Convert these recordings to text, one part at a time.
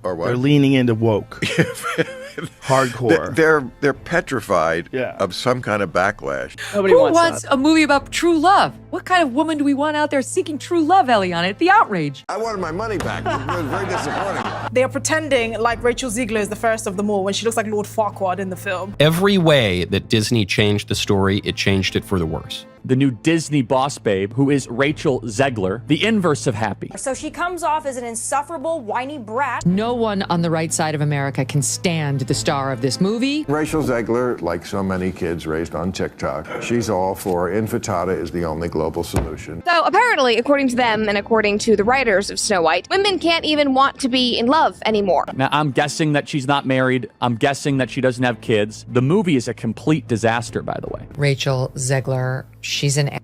Or what? They're leaning into woke. Hardcore. They're petrified of some kind of backlash. Nobody wants a movie about true love? What kind of woman do we want out there seeking true love, Eliana? The outrage. I wanted my money back. It was very disappointing. They are pretending like Rachel Zegler is the first of them all when she looks like Lord Farquaad in the film. Every way that Disney changed the story, it changed it for the worse. The new Disney boss babe, who is Rachel Zegler, the inverse of happy. So she comes off as an insufferable, whiny brat. No one on the right side of America can stand the star of this movie. Rachel Zegler, like so many kids raised on TikTok, she's all for infantata is the only global solution. So apparently, according to them and according to the writers of Snow White, women can't even want to be in love anymore. Now, I'm guessing that she's not married. I'm guessing that she doesn't have kids. The movie is a complete disaster, by the way. Rachel Zegler, she's an...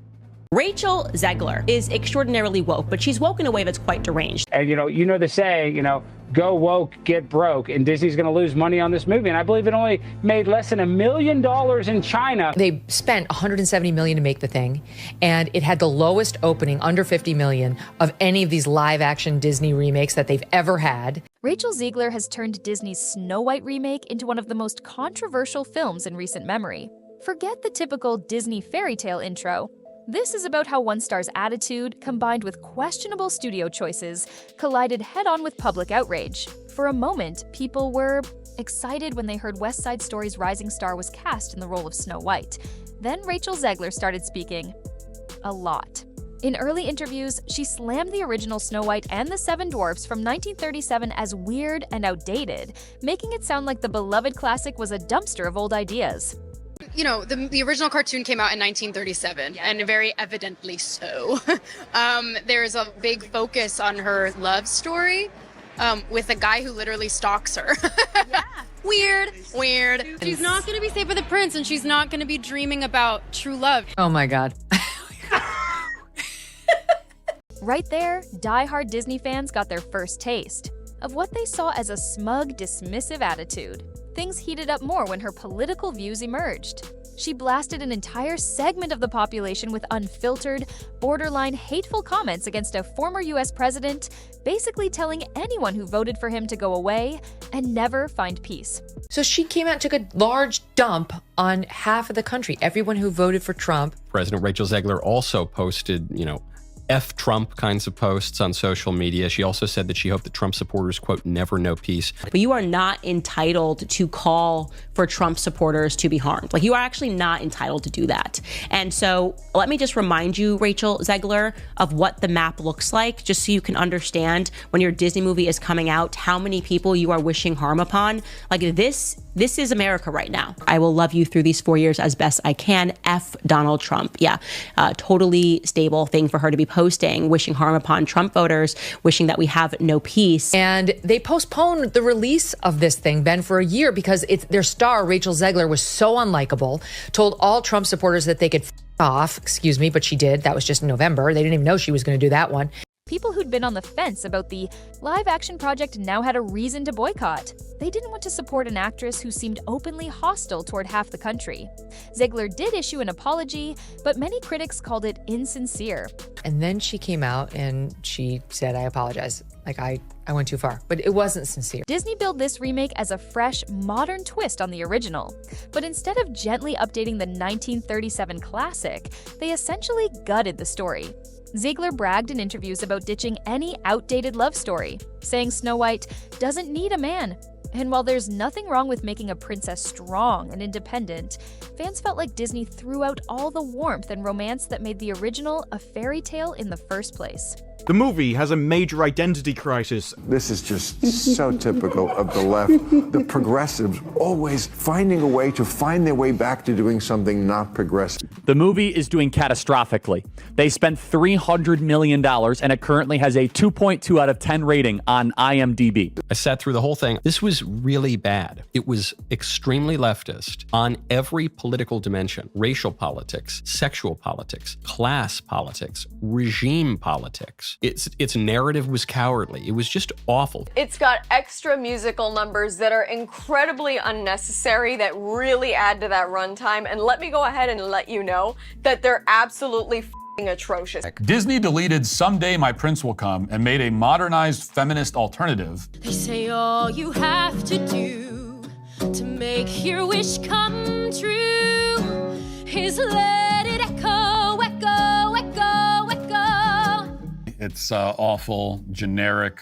Rachel Zegler is extraordinarily woke, but she's woke in a way that's quite deranged. And, you know the saying, go woke, get broke, and Disney's going to lose money on this movie. And I believe it only made less than $1 million in China. They spent $170 million to make the thing, and it had the lowest opening, under $50 million, of any of these live-action Disney remakes that they've ever had. Rachel Zegler has turned Disney's Snow White remake into one of the most controversial films in recent memory. Forget the typical Disney fairy tale intro. This is about how one star's attitude, combined with questionable studio choices, collided head-on with public outrage. For a moment, people were excited when they heard West Side Story's rising star was cast in the role of Snow White. Then Rachel Zegler started speaking. A lot. In early interviews, she slammed the original Snow White and the Seven Dwarfs from 1937 as weird and outdated, making it sound like the beloved classic was a dumpster of old ideas. The original cartoon came out in 1937, and very evidently so. There's a big focus on her love story with a guy who literally stalks her. Weird. She's not going to be safe with a prince, and she's not going to be dreaming about true love. Oh my God. Right there, die-hard Disney fans got their first taste of what they saw as a smug, dismissive attitude. Things heated up more when her political views emerged. She blasted an entire segment of the population with unfiltered, borderline hateful comments against a former US president, basically telling anyone who voted for him to go away and never find peace. So she came out and took a large dump on half of the country, everyone who voted for Trump. President Rachel Zegler also posted, F Trump kinds of posts on social media. She also said that she hoped that Trump supporters, quote, never know peace. But you are not entitled to call for Trump supporters to be harmed. You are actually not entitled to do that. And so let me just remind you, Rachel Zegler, of what the map looks like, just so you can understand when your Disney movie is coming out, how many people you are wishing harm upon. This is America right now. I will love you through these 4 years as best I can. F Donald Trump. Yeah, totally stable thing for her to be posting, wishing harm upon Trump voters, wishing that we have no peace. And they postponed the release of this thing, Ben, for a year because their star, Rachel Zegler, was so unlikable, told all Trump supporters that they could off, excuse me, but she did. That was just in November. They didn't even know she was going to do that one. People who'd been on the fence about the live-action project now had a reason to boycott. They didn't want to support an actress who seemed openly hostile toward half the country. Zegler did issue an apology, but many critics called it insincere. And then she came out and she said, I apologize. I went too far, but it wasn't sincere. Disney billed this remake as a fresh, modern twist on the original. But instead of gently updating the 1937 classic, they essentially gutted the story. Zegler bragged in interviews about ditching any outdated love story, saying Snow White doesn't need a man. And while there's nothing wrong with making a princess strong and independent, fans felt like Disney threw out all the warmth and romance that made the original a fairy tale in the first place. The movie has a major identity crisis. This is just so typical of the left. The progressives always finding a way to find their way back to doing something not progressive. The movie is doing catastrophically. They spent $300 million and it currently has a 2.2 out of 10 rating on IMDb. I sat through the whole thing. This was really bad. It was extremely leftist on every political dimension: racial politics, sexual politics, class politics, regime politics. Its narrative was cowardly. It was just awful. It's got extra musical numbers that are incredibly unnecessary that really add to that runtime. And let me go ahead and let you know that they're absolutely atrocious. Disney deleted Someday My Prince Will Come and made a modernized feminist alternative. They say all you have to do to make your wish come true is let it echo, echo, echo, echo. It's awful, generic.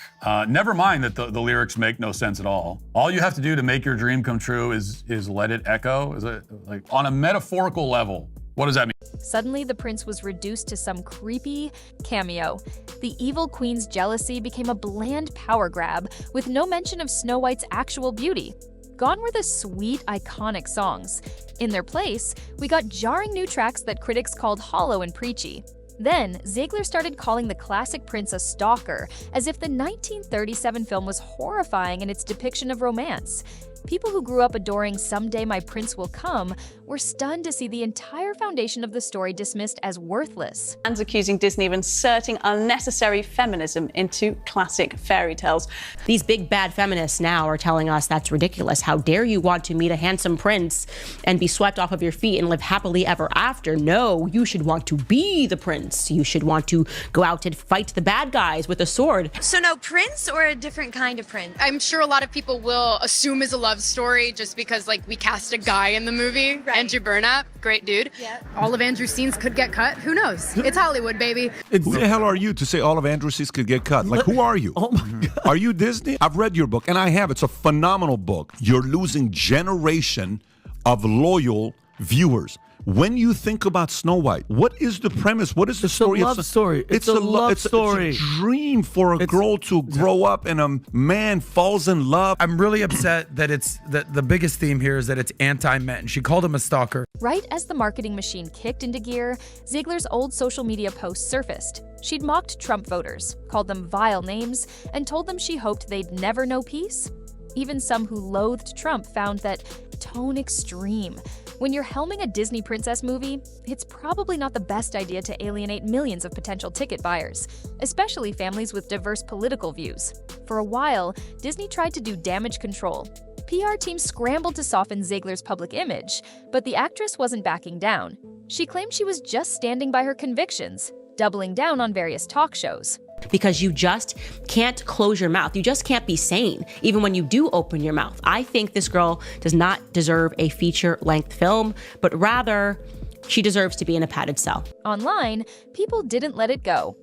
Never mind that the lyrics make no sense at all. All you have to do to make your dream come true is let it echo. Is it like on a metaphorical level? What does that mean? Suddenly, the prince was reduced to some creepy cameo. The evil queen's jealousy became a bland power grab with no mention of Snow White's actual beauty. Gone were the sweet, iconic songs. In their place, we got jarring new tracks that critics called hollow and preachy. Then, Zegler started calling the classic prince a stalker, as if the 1937 film was horrifying in its depiction of romance. People who grew up adoring Someday My Prince Will Come were stunned to see the entire foundation of the story dismissed as worthless. And accusing Disney of inserting unnecessary feminism into classic fairy tales. These big bad feminists now are telling us that's ridiculous. How dare you want to meet a handsome prince and be swept off of your feet and live happily ever after? No, you should want to be the prince. You should want to go out and fight the bad guys with a sword. So no prince or a different kind of prince? I'm sure a lot of people will assume is a love story just because like we cast a guy in the movie. Right. Andrew Burnap, great dude. Yeah. All of Andrew's scenes could get cut. Who knows? It's Hollywood, baby. Who the hell are you to say all of Andrew's scenes could get cut? Like, who are you? Oh my God. Are you Disney? I've read your book, and I have. It's a phenomenal book. You're losing generation of loyal viewers. When you think about Snow White, what is the premise? What is the story? It's a love story. It's a love story. It's a dream for a girl to grow up and a man falls in love. I'm really upset that it's the biggest theme here is that it's anti-men. She called him a stalker. Right as the marketing machine kicked into gear, Zegler's old social media posts surfaced. She'd mocked Trump voters, called them vile names, and told them she hoped they'd never know peace. Even some who loathed Trump found that tone extreme. When you're helming a Disney princess movie, it's probably not the best idea to alienate millions of potential ticket buyers, especially families with diverse political views. For a while, Disney tried to do damage control. PR teams scrambled to soften Zegler's public image, but the actress wasn't backing down. She claimed she was just standing by her convictions, doubling down on various talk shows. Because you just can't close your mouth. You just can't be sane, even when you do open your mouth. I think this girl does not deserve a feature-length film, but rather, she deserves to be in a padded cell. Online, people didn't let it go.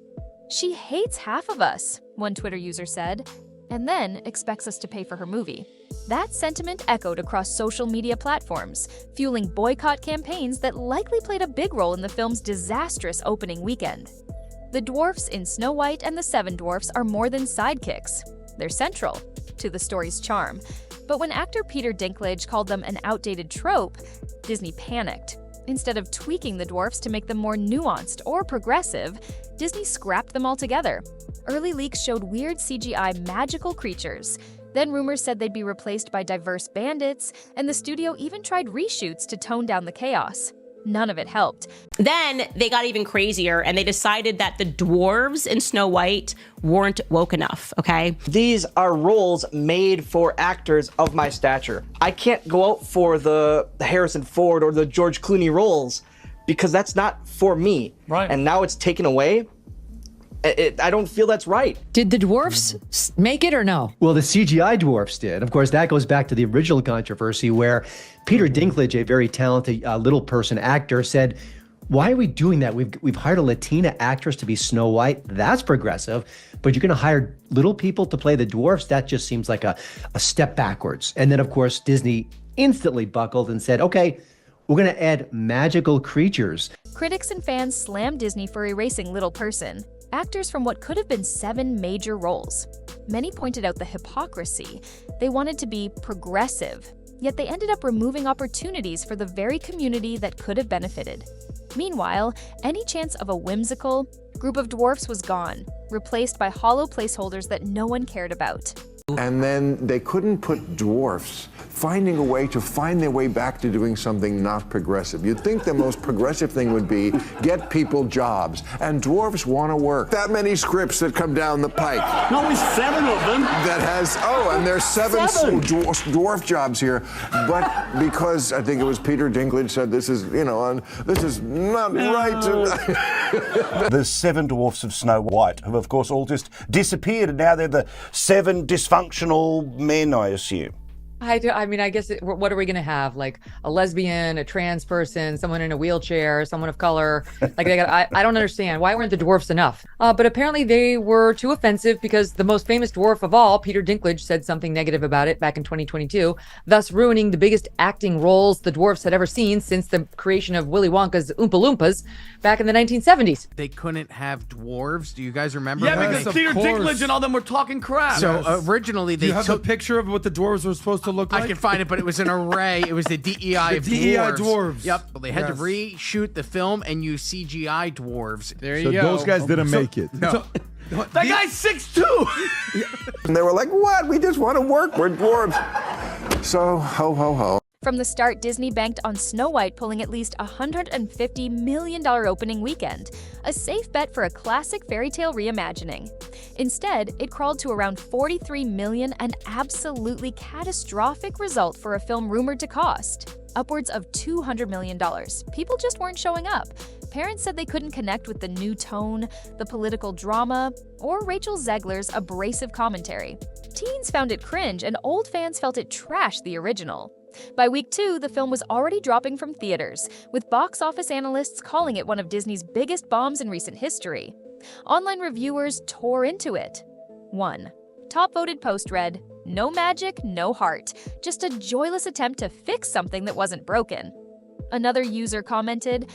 She hates half of us, one Twitter user said, and then expects us to pay for her movie. That sentiment echoed across social media platforms, fueling boycott campaigns that likely played a big role in the film's disastrous opening weekend. The dwarfs in Snow White and the Seven Dwarfs are more than sidekicks. They're central to the story's charm. But when actor Peter Dinklage called them an outdated trope, Disney panicked. Instead of tweaking the dwarfs to make them more nuanced or progressive, Disney scrapped them altogether. Early leaks showed weird CGI magical creatures. Then rumors said they'd be replaced by diverse bandits, and the studio even tried reshoots to tone down the chaos. None of it helped. Then they got even crazier and they decided that the dwarves in Snow White weren't woke enough, okay? These are roles made for actors of my stature. I can't go out for the Harrison Ford or the George Clooney roles because that's not for me. Right. And now it's taken away. I don't feel that's right. Did the dwarfs make it or no? Well, the CGI dwarfs did. Of course, that goes back to the original controversy where Peter Dinklage, a very talented little person actor, said, why are we doing that? We've hired a Latina actress to be Snow White. That's progressive. But you're going to hire little people to play the dwarfs? That just seems like a step backwards. And then, of course, Disney instantly buckled and said, okay, we're going to add magical creatures. Critics and fans slammed Disney for erasing little person, actors from what could have been 7 major roles. Many pointed out the hypocrisy. They wanted to be progressive, yet they ended up removing opportunities for the very community that could have benefited. Meanwhile, any chance of a whimsical group of dwarfs was gone, replaced by hollow placeholders that no one cared about. And then they couldn't put dwarfs finding a way to find their way back to doing something not progressive. You'd think the most progressive thing would be get people jobs, and dwarfs want to work. That many scripts that come down the pike. No, only 7 of them. That has, and there's 7 dwarf jobs here, but because I think it was Peter Dinklage said this is, this is not right to... The 7 dwarfs of Snow White have, of course, all just disappeared, and now they're the 7 dysfunctional men, I assume. I mean, I guess, what are we going to have? Like a lesbian, a trans person, someone in a wheelchair, someone of color? Like, I don't understand. Why weren't the dwarfs enough? But apparently they were too offensive because the most famous dwarf of all, Peter Dinklage, said something negative about it back in 2022, thus ruining the biggest acting roles the dwarfs had ever seen since the creation of Willy Wonka's Oompa Loompas back in the 1970s. They couldn't have dwarves. Do you guys remember? Yeah, that? because Peter Dinklage and all them were talking crap. So originally they Do you have took a picture of what the dwarves were supposed to look like? I can find it, but it was an array. It was the DEI of DEI dwarves. dwarves. Yep. They had to reshoot the film and use CGI dwarves. There you So go. those guys didn't make it. No. That guy's 6'2". And they were like, what? We just want to work. We're dwarves. So, ho, ho, ho. From the start, Disney banked on Snow White pulling at least $150 million opening weekend, a safe bet for a classic fairy tale reimagining. Instead, it crawled to around $43 million, an absolutely catastrophic result for a film rumored to cost upwards of $200 million. People just weren't showing up. Parents said they couldn't connect with the new tone, the political drama, or Rachel Zegler's abrasive commentary. Teens found it cringe, and old fans felt it trashed the original. By week 2, the film was already dropping from theaters, with box office analysts calling it one of Disney's biggest bombs in recent history. Online reviewers tore into it. 1. Top voted post read, "No magic, no heart. Just a joyless attempt to fix something that wasn't broken." Another user commented,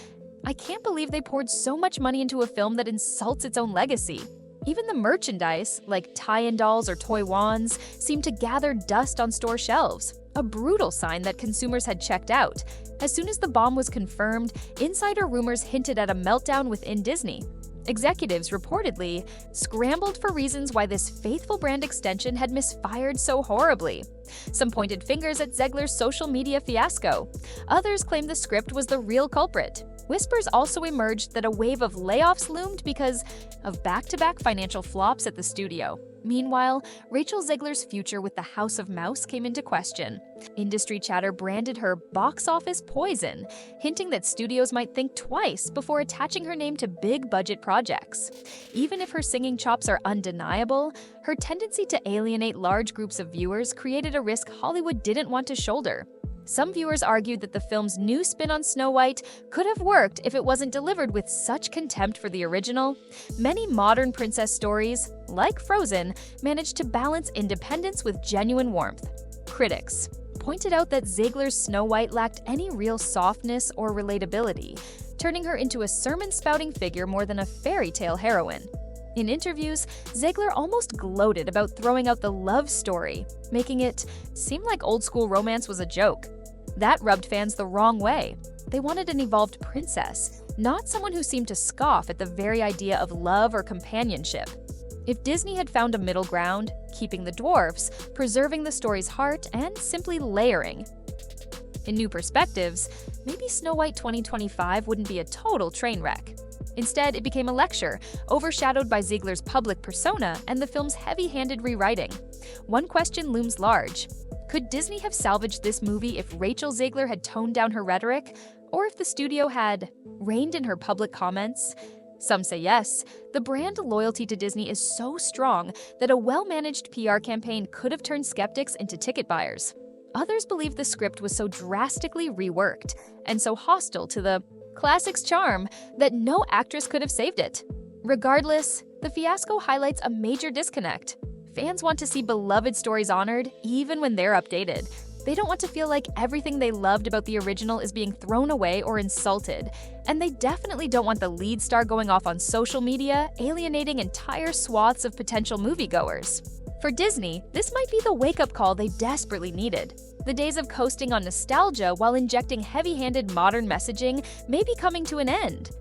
"I can't believe they poured so much money into a film that insults its own legacy. Even the merchandise, like tie-in dolls or toy wands, seemed to gather dust on store shelves. A brutal sign that consumers had checked out. As soon as the bomb was confirmed, insider rumors hinted at a meltdown within Disney. Executives reportedly scrambled for reasons why this faithful brand extension had misfired so horribly. Some pointed fingers at Zegler's social media fiasco. Others claimed the script was the real culprit. Whispers also emerged that a wave of layoffs loomed because of back-to-back financial flops at the studio. Meanwhile, Rachel Zegler's future with the House of Mouse came into question. Industry chatter branded her box office poison, hinting that studios might think twice before attaching her name to big-budget projects. Even if her singing chops are undeniable, her tendency to alienate large groups of viewers created a risk Hollywood didn't want to shoulder. Some viewers argued that the film's new spin on Snow White could have worked if it wasn't delivered with such contempt for the original. Many modern princess stories, like Frozen, managed to balance independence with genuine warmth. Critics pointed out that Zegler's Snow White lacked any real softness or relatability, turning her into a sermon-spouting figure more than a fairy tale heroine. In interviews, Zegler almost gloated about throwing out the love story, making it seem like old-school romance was a joke. That rubbed fans the wrong way. They wanted an evolved princess, not someone who seemed to scoff at the very idea of love or companionship. If Disney had found a middle ground, keeping the dwarfs, preserving the story's heart, and simply layering. In new perspectives, maybe Snow White 2025 wouldn't be a total train wreck. Instead, it became a lecture, overshadowed by Zegler's public persona and the film's heavy-handed rewriting. One question looms large. Could Disney have salvaged this movie if Rachel Zegler had toned down her rhetoric, or if the studio had reined in her public comments? Some say yes. The brand loyalty to Disney is so strong that a well-managed PR campaign could have turned skeptics into ticket buyers. Others believe the script was so drastically reworked and so hostile to the classic's charm that no actress could have saved it. Regardless, the fiasco highlights a major disconnect. Fans want to see beloved stories honored, even when they're updated. They don't want to feel like everything they loved about the original is being thrown away or insulted. And they definitely don't want the lead star going off on social media, alienating entire swaths of potential moviegoers. For Disney, this might be the wake-up call they desperately needed. The days of coasting on nostalgia while injecting heavy-handed modern messaging may be coming to an end.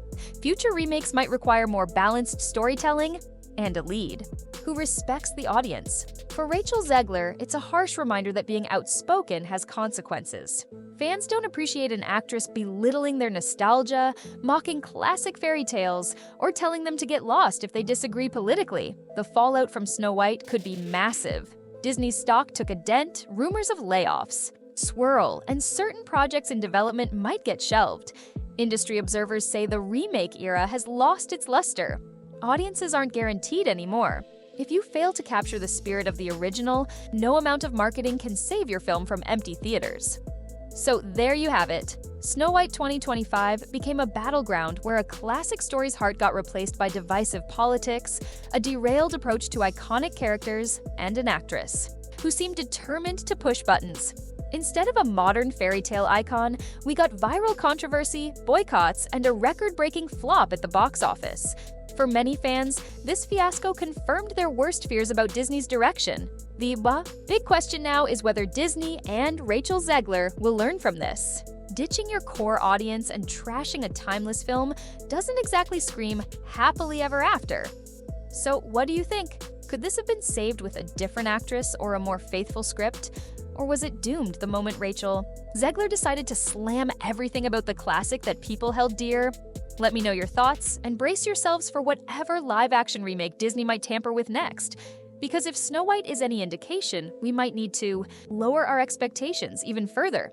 Future remakes might require more balanced storytelling and a lead, who respects the audience. For Rachel Zegler, it's a harsh reminder that being outspoken has consequences. Fans don't appreciate an actress belittling their nostalgia, mocking classic fairy tales, or telling them to get lost if they disagree politically. The fallout from Snow White could be massive. Disney's stock took a dent, rumors of layoffs, swirl, and certain projects in development might get shelved. Industry observers say the remake era has lost its luster. Audiences aren't guaranteed anymore. If you fail to capture the spirit of the original, no amount of marketing can save your film from empty theaters. So there you have it. Snow White 2025 became a battleground where a classic story's heart got replaced by divisive politics, a derailed approach to iconic characters, and an actress who seemed determined to push buttons. Instead of a modern fairy tale icon, we got viral controversy, boycotts, and a record-breaking flop at the box office. For many fans, this fiasco confirmed their worst fears about Disney's direction. The big question now is whether Disney and Rachel Zegler will learn from this. Ditching your core audience and trashing a timeless film doesn't exactly scream happily ever after. So what do you think? Could this have been saved with a different actress or a more faithful script? Or was it doomed the moment Rachel Zegler decided to slam everything about the classic that people held dear? Let me know your thoughts, and brace yourselves for whatever live-action remake Disney might tamper with next. Because if Snow White is any indication, we might need to lower our expectations even further.